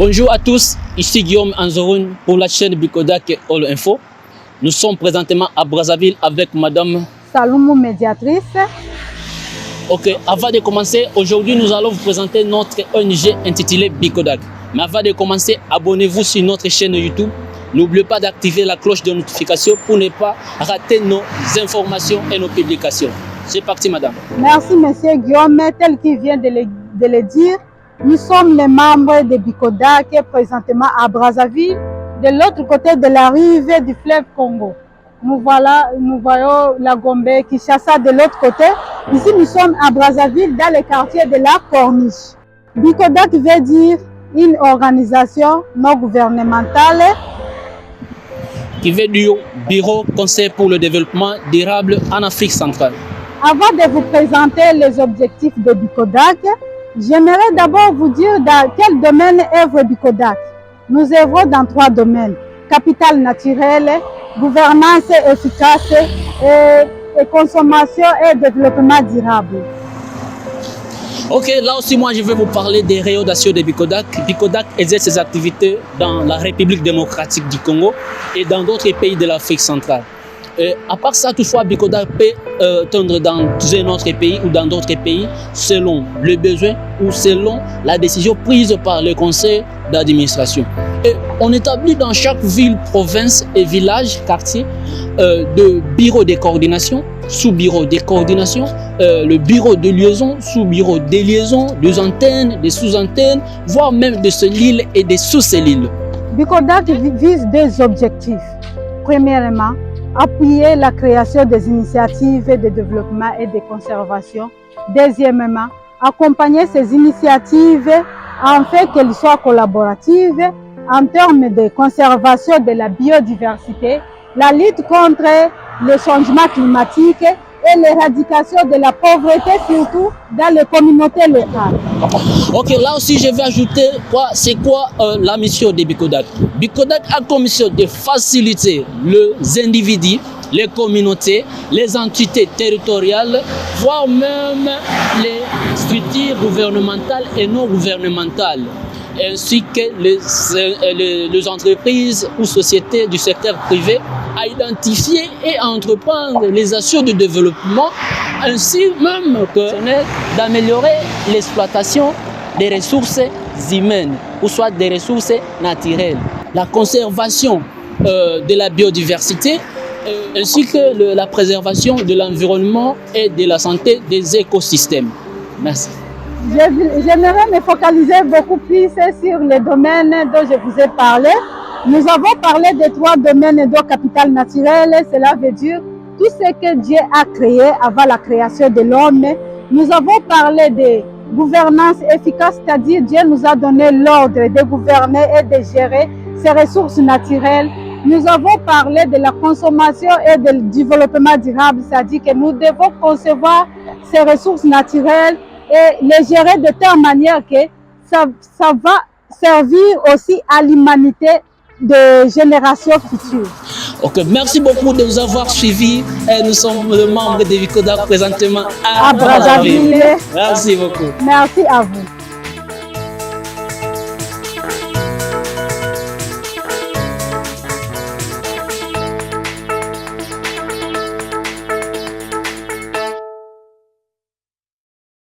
Bonjour à tous, ici Guillaume Anzoroun pour la chaîne Bikodak et All Info. Nous sommes présentement à Brazzaville avec Madame Saloumou, médiatrice. Ok, avant de commencer, aujourd'hui nous allons vous présenter notre ONG intitulée Bikodak. Mais avant de commencer, abonnez-vous sur notre chaîne YouTube. N'oubliez pas d'activer la cloche de notification pour ne pas rater nos informations et nos publications. C'est parti, madame. Merci, monsieur Guillaume. Tel qu'il vient de le dire, nous sommes les membres de Bikodak présentement à Brazzaville, de l'autre côté de la rive du fleuve Congo. Nous voyons la Gombe qui chasse de l'autre côté. Ici, nous sommes à Brazzaville, dans le quartier de la Corniche. Bikodak veut dire une organisation non gouvernementale qui veut dire Bureau Conseil pour le développement durable en Afrique centrale. Avant de vous présenter les objectifs de Bikodak, j'aimerais d'abord vous dire dans quel domaine œuvre Bikodak. Nous œuvrons dans 3 domaines: capital naturel, gouvernance efficace et consommation et développement durable. Ok, là aussi moi je vais vous parler des rayons d'action de Bikodak. Bikodak exerce ses activités dans la République démocratique du Congo et dans d'autres pays de l'Afrique centrale. À part ça, toutefois, Bikodak peut tendre dans un autre pays ou dans d'autres pays selon le besoin ou selon la décision prise par le conseil d'administration. Et on établit dans chaque ville, province et village, quartier, de bureaux de coordination, sous-bureaux de coordination, le bureau de liaison, sous-bureau de liaison, des antennes, des sous-antennes, voire même des cellules et des sous-cellules. Bikodak vise 2 objectifs. Premièrement, appuyer la création des initiatives de développement et de conservation. Deuxièmement, accompagner ces initiatives afin qu'elles soient collaboratives en termes de conservation de la biodiversité, la lutte contre le changement climatique et l'éradication de la pauvreté, surtout dans les communautés locales. Ok, là aussi je vais ajouter c'est quoi la mission de Bikodak. Bikodak a comme mission de faciliter les individus, les communautés, les entités territoriales, voire même les structures gouvernementales et non gouvernementales, ainsi que les entreprises ou sociétés du secteur privé à identifier et à entreprendre les actions de développement, ainsi même que d'améliorer l'exploitation des ressources humaines ou soit des ressources naturelles, la conservation de la biodiversité, ainsi que la préservation de l'environnement et de la santé des écosystèmes. Merci. J'aimerais me focaliser beaucoup plus sur les domaines dont je vous ai parlé. Nous avons parlé des 3 domaines de capital naturel, cela veut dire tout ce que Dieu a créé avant la création de l'homme. Nous avons parlé de gouvernance efficace, c'est-à-dire Dieu nous a donné l'ordre de gouverner et de gérer ces ressources naturelles. Nous avons parlé de la consommation et du développement durable, c'est-à-dire que nous devons concevoir ces ressources naturelles et les gérer de telle manière que ça va servir aussi à l'humanité de générations futures. Ok, merci beaucoup de nous avoir suivis. Nous sommes les membres de Bikodak présentement à Brazzaville. Merci beaucoup. Merci à vous.